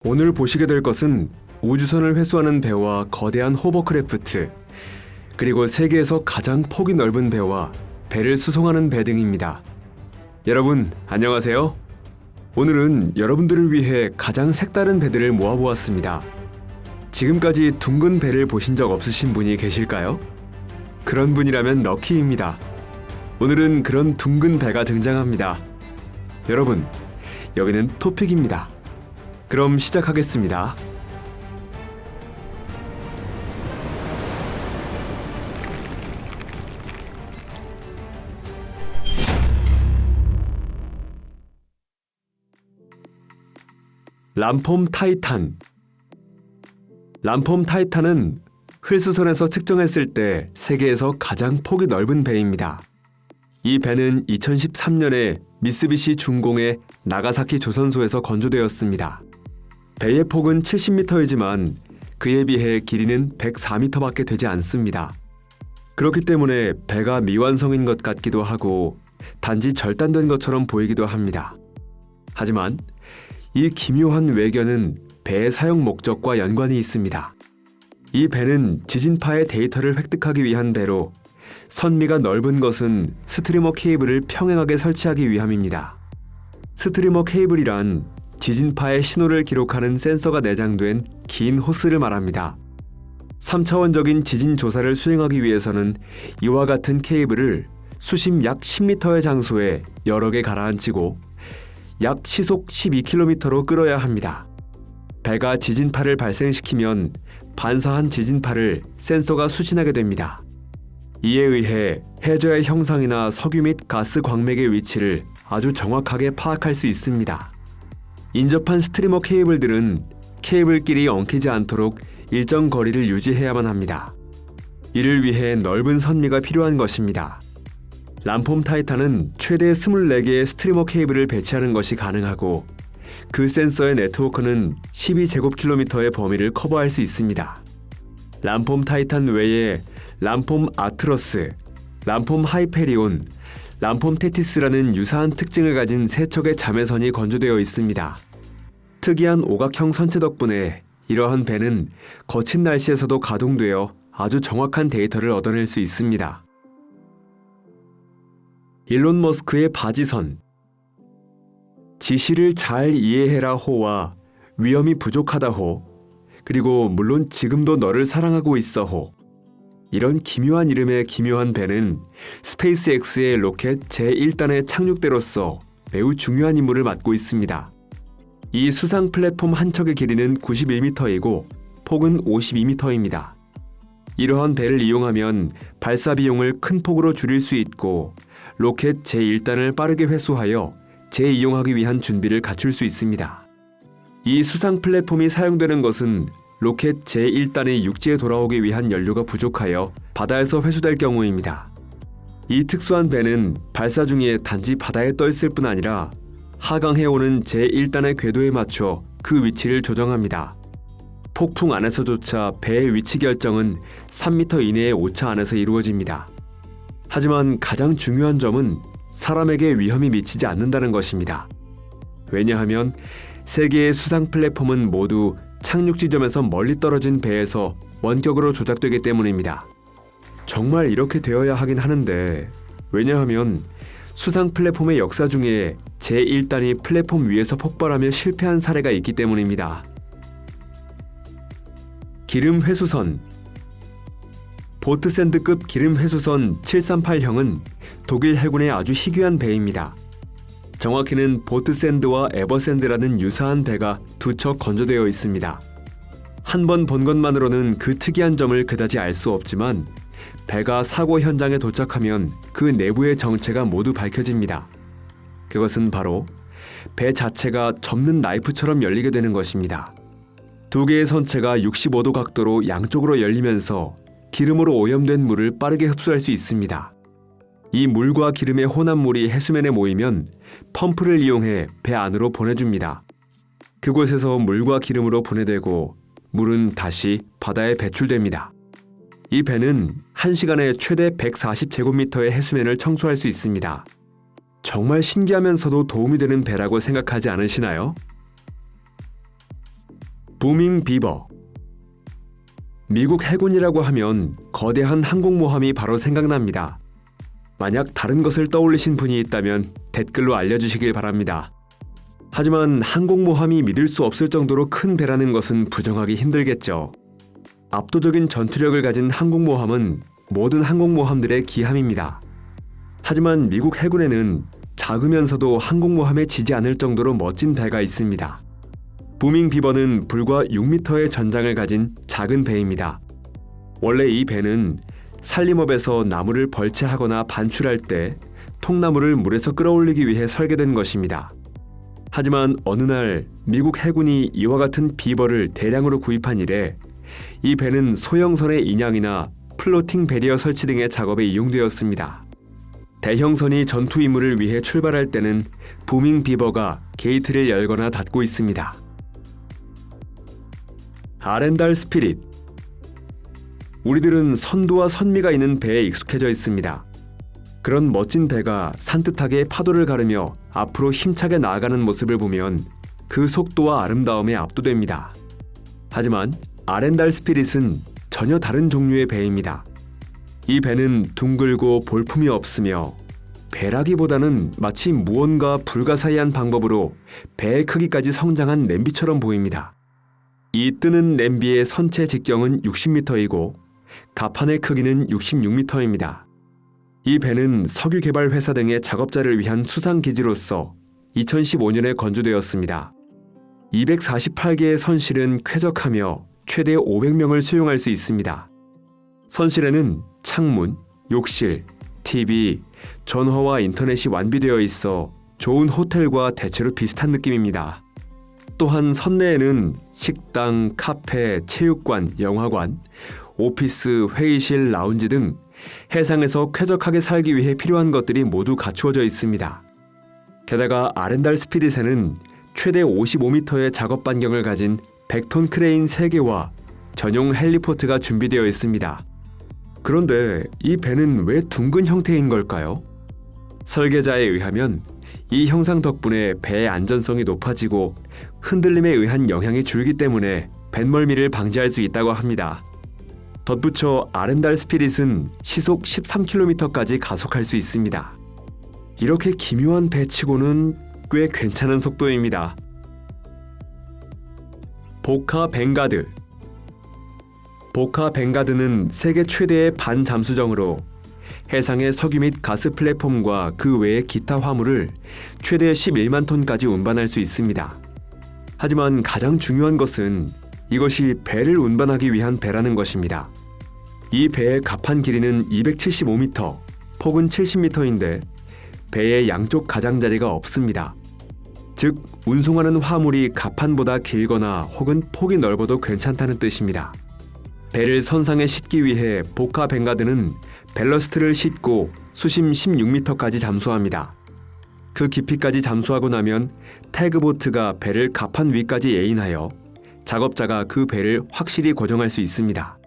오늘 보시게 될 것은 우주선을 회수하는 배와 거대한 호버크래프트, 그리고 세계에서 가장 폭이 넓은 배와 배를 수송하는 배 등입니다. 여러분, 안녕하세요. 오늘은 여러분들을 위해 가장 색다른 배들을 모아보았습니다. 지금까지 둥근 배를 보신 적 없으신 분이 계실까요? 그런 분이라면 럭키입니다. 오늘은 그런 둥근 배가 등장합니다. 여러분, 여기는 토픽입니다. 그럼 시작하겠습니다. 람폼 타이탄. 람폼 타이탄은 흘수선에서 측정했을 때 세계에서 가장 폭이 넓은 배입니다. 이 배는 2013년에 미쓰비시 중공의 나가사키 조선소에서 건조되었습니다. 배의 폭은 70m이지만 그에 비해 길이는 104m밖에 되지 않습니다. 그렇기 때문에 배가 미완성인 것 같기도 하고 단지 절단된 것처럼 보이기도 합니다. 하지만 이 기묘한 외견은 배의 사용 목적과 연관이 있습니다. 이 배는 지진파의 데이터를 획득하기 위한 배로 선미가 넓은 것은 스트리머 케이블을 평행하게 설치하기 위함입니다. 스트리머 케이블이란 지진파의 신호를 기록하는 센서가 내장된 긴 호스를 말합니다. 3차원적인 지진 조사를 수행하기 위해서는 이와 같은 케이블을 수심 약 10m의 장소에 여러 개 가라앉히고 약 시속 12km로 끌어야 합니다. 배가 지진파를 발생시키면 반사한 지진파를 센서가 수신하게 됩니다. 이에 의해 해저의 형상이나 석유 및 가스 광맥의 위치를 아주 정확하게 파악할 수 있습니다. 인접한 스트리머 케이블들은 케이블끼리 엉키지 않도록 일정 거리를 유지해야만 합니다. 이를 위해 넓은 선미가 필요한 것입니다. 람폼 타이탄은 최대 24개의 스트리머 케이블을 배치하는 것이 가능하고 그 센서의 네트워크는 12제곱킬로미터의 범위를 커버할 수 있습니다. 람폼 타이탄 외에 람폼 아트러스, 람폼 하이페리온, 람폼 테티스라는 유사한 특징을 가진 세 척의 자매선이 건조되어 있습니다. 특이한 오각형 선체 덕분에 이러한 배는 거친 날씨에서도 가동되어 아주 정확한 데이터를 얻어낼 수 있습니다. 일론 머스크의 바지선. 지시를 잘 이해해라 호와 위험이 부족하다 호, 그리고 물론 지금도 너를 사랑하고 있어 호. 이런 기묘한 이름의 기묘한 배는 스페이스X의 로켓 제1단의 착륙대로서 매우 중요한 임무를 맡고 있습니다. 이 수상 플랫폼 한 척의 길이는 91m이고 폭은 52m입니다. 이러한 배를 이용하면 발사 비용을 큰 폭으로 줄일 수 있고 로켓 제1단을 빠르게 회수하여 재이용하기 위한 준비를 갖출 수 있습니다. 이 수상 플랫폼이 사용되는 것은 로켓 제1단이 육지에 돌아오기 위한 연료가 부족하여 바다에서 회수될 경우입니다. 이 특수한 배는 발사 중에 단지 바다에 떠 있을 뿐 아니라 하강해 오는 제1단의 궤도에 맞춰 그 위치를 조정합니다. 폭풍 안에서조차 배의 위치 결정은 3m 이내의 오차 안에서 이루어집니다. 하지만 가장 중요한 점은 사람에게 위험이 미치지 않는다는 것입니다. 왜냐하면 세 개의 수상 플랫폼은 모두 착륙 지점에서 멀리 떨어진 배에서 원격으로 조작되기 때문입니다. 정말 이렇게 되어야 하긴 하는데, 왜냐하면 수상 플랫폼의 역사 중에 제1단이 플랫폼 위에서 폭발하며 실패한 사례가 있기 때문입니다. 기름 회수선. 보트샌드급 기름 회수선 738형은 독일 해군의 아주 희귀한 배입니다. 정확히는 보트샌드와 에버샌드라는 유사한 배가 두 척 건조되어 있습니다. 한 번 본 것만으로는 그 특이한 점을 그다지 알 수 없지만 배가 사고 현장에 도착하면 그 내부의 정체가 모두 밝혀집니다. 그것은 바로 배 자체가 접는 나이프처럼 열리게 되는 것입니다. 두 개의 선체가 65도 각도로 양쪽으로 열리면서 기름으로 오염된 물을 빠르게 흡수할 수 있습니다. 이 물과 기름의 혼합물이 해수면에 모이면 펌프를 이용해 배 안으로 보내줍니다. 그곳에서 물과 기름으로 분해되고 물은 다시 바다에 배출됩니다. 이 배는 1시간에 최대 140제곱미터의 해수면을 청소할 수 있습니다. 정말 신기하면서도 도움이 되는 배라고 생각하지 않으시나요? 부밍 비버. 미국 해군이라고 하면 거대한 항공모함이 바로 생각납니다. 만약 다른 것을 떠올리신 분이 있다면 댓글로 알려주시길 바랍니다. 하지만 항공모함이 믿을 수 없을 정도로 큰 배라는 것은 부정하기 힘들겠죠. 압도적인 전투력을 가진 항공모함은 모든 항공모함들의 기함입니다. 하지만 미국 해군에는 작으면서도 항공모함에 지지 않을 정도로 멋진 배가 있습니다. 부밍 비버는 불과 6m의 전장을 가진 작은 배입니다. 원래 이 배는 산림업에서 나무를 벌채하거나 반출할 때 통나무를 물에서 끌어올리기 위해 설계된 것입니다. 하지만 어느 날 미국 해군이 이와 같은 비버를 대량으로 구입한 이래 이 배는 소형선의 인양이나 플로팅 배리어 설치 등의 작업에 이용되었습니다. 대형선이 전투 임무를 위해 출발할 때는 부밍 비버가 게이트를 열거나 닫고 있습니다. 아렌달 스피릿. 우리들은 선두와 선미가 있는 배에 익숙해져 있습니다. 그런 멋진 배가 산뜻하게 파도를 가르며 앞으로 힘차게 나아가는 모습을 보면 그 속도와 아름다움에 압도됩니다. 하지만 아렌달 스피릿은 전혀 다른 종류의 배입니다. 이 배는 둥글고 볼품이 없으며 배라기보다는 마치 무언가 불가사의한 방법으로 배의 크기까지 성장한 냄비처럼 보입니다. 이 뜨는 냄비의 선체 직경은 60m이고 갑판의 크기는 66m입니다. 이 배는 석유 개발 회사 등의 작업자를 위한 수상 기지로서 2015년에 건조되었습니다. 248개의 선실은 쾌적하며 최대 500명을 수용할 수 있습니다. 선실에는 창문, 욕실, TV, 전화와 인터넷이 완비되어 있어 좋은 호텔과 대체로 비슷한 느낌입니다. 또한 선내에는 식당, 카페, 체육관, 영화관, 오피스, 회의실, 라운지 등 해상에서 쾌적하게 살기 위해 필요한 것들이 모두 갖추어져 있습니다. 게다가 아렌달 스피릿에는 최대 55m의 작업 반경을 가진 100톤 크레인 3개와 전용 헬리포트가 준비되어 있습니다. 그런데 이 배는 왜 둥근 형태인 걸까요? 설계자에 의하면 이 형상 덕분에 배의 안전성이 높아지고 흔들림에 의한 영향이 줄기 때문에 뱃멀미를 방지할 수 있다고 합니다. 덧붙여 아렌달 스피릿은 시속 13km까지 가속할 수 있습니다. 이렇게 기묘한 배치고는 꽤 괜찮은 속도입니다. 보카 벵가드. 보카 벵가드는 세계 최대의 반잠수정으로 해상의 석유 및 가스 플랫폼과 그 외의 기타 화물을 최대 11만 톤까지 운반할 수 있습니다. 하지만 가장 중요한 것은 이것이 배를 운반하기 위한 배라는 것입니다. 이 배의 갑판 길이는 275m, 폭은 70m인데 배의 양쪽 가장자리가 없습니다. 즉, 운송하는 화물이 갑판보다 길거나 혹은 폭이 넓어도 괜찮다는 뜻입니다. 배를 선상에 싣기 위해 보카 벵가드는 밸러스트를 싣고 수심 16m까지 잠수합니다. 그 깊이까지 잠수하고 나면 태그보트가 배를 갑판 위까지 에인하여 작업자가 그 배를 확실히 고정할 수 있습니다.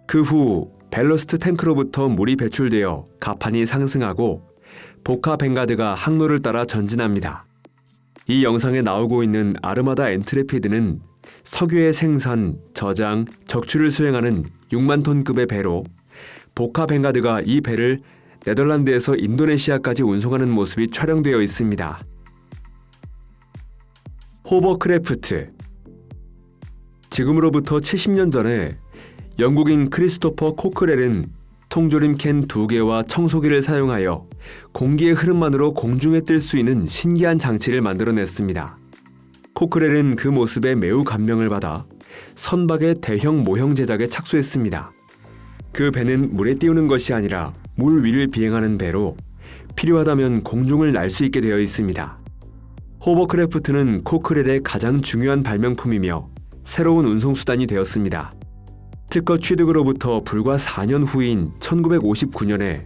그 후 밸러스트 탱크로부터 물이 배출되어 갑판이 상승하고 보카 벵가드가 항로를 따라 전진합니다. 이 영상에 나오고 있는 아르마다 엔트레피드는 석유의 생산, 저장, 적출을 수행하는 6만 톤급의 배로 보카 벵가드가 이 배를 네덜란드에서 인도네시아까지 운송하는 모습이 촬영되어 있습니다. 호버크래프트. 지금으로부터 70년 전에 영국인 크리스토퍼 코크렐은 통조림 캔 2개와 청소기를 사용하여 공기의 흐름만으로 공중에 뜰 수 있는 신기한 장치를 만들어냈습니다. 코크렐은 그 모습에 매우 감명을 받아 선박의 대형 모형 제작에 착수했습니다. 그 배는 물에 띄우는 것이 아니라 물 위를 비행하는 배로 필요하다면 공중을 날 수 있게 되어 있습니다. 호버크래프트는 코크렐의 가장 중요한 발명품이며 새로운 운송수단이 되었습니다. 특허 취득으로부터 불과 4년 후인 1959년에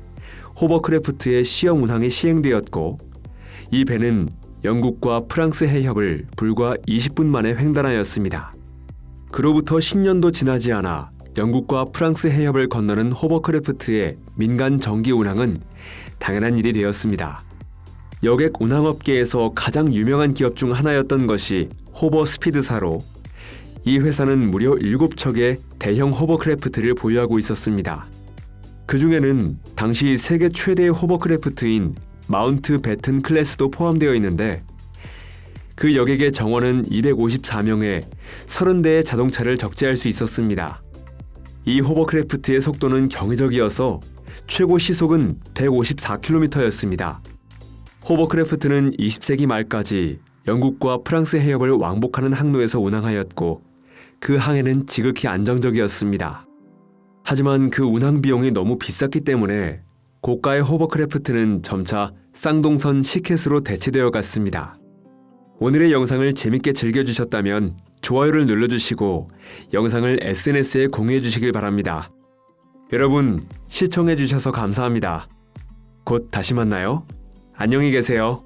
호버크래프트의 시험 운항이 시행되었고 이 배는 영국과 프랑스 해협을 불과 20분 만에 횡단하였습니다. 그로부터 10년도 지나지 않아 영국과 프랑스 해협을 건너는 호버크래프트의 민간 정기 운항은 당연한 일이 되었습니다. 여객 운항업계에서 가장 유명한 기업 중 하나였던 것이 호버 스피드사로 이 회사는 무려 7척의 대형 호버크래프트를 보유하고 있었습니다. 그 중에는 당시 세계 최대의 호버크래프트인 마운트 배튼 클래스도 포함되어 있는데 그 여객의 정원은 254명에 30대의 자동차를 적재할 수 있었습니다. 이 호버크래프트의 속도는 경이적이어서 최고 시속은 154km였습니다. 호버크래프트는 20세기 말까지 영국과 프랑스 해협을 왕복하는 항로에서 운항하였고 그 항해는 지극히 안정적이었습니다. 하지만 그 운항 비용이 너무 비쌌기 때문에 고가의 호버크래프트는 점차 쌍동선 시켓으로 대체되어 갔습니다. 오늘의 영상을 재밌게 즐겨주셨다면 좋아요를 눌러주시고 영상을 SNS에 공유해주시길 바랍니다. 여러분, 시청해주셔서 감사합니다. 곧 다시 만나요. 안녕히 계세요.